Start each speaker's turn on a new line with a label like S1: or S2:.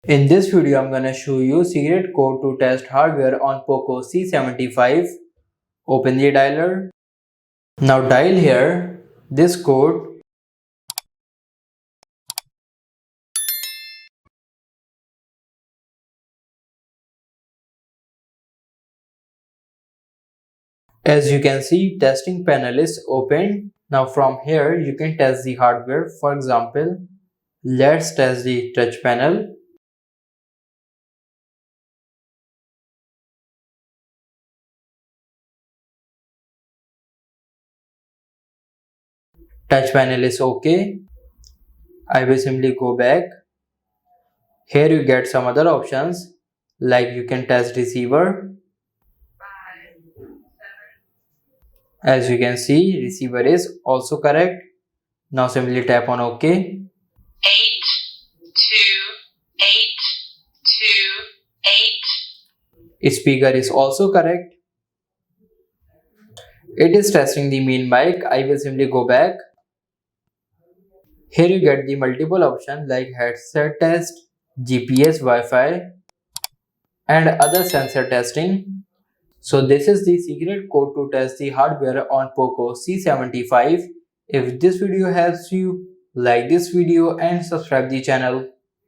S1: In this video, I'm gonna show you secret code to test hardware on Poco C75. Open the dialer. Now dial here this code. As you can see, testing panel is open. Now from here, you can test the hardware. For example, let's test the touch panel. Touch panel is okay. I will simply go back. Here you get some other options like you can test receiver. As you can see, receiver is also correct. Now simply tap on OK. 8288. Speaker is also correct. It is testing the main mic. I will simply go back. Here you get the multiple options like headset test, GPS, Wi-Fi and other sensor testing. So this is the secret code to test the hardware on Poco C75. If this video helps you, like this video and subscribe the channel.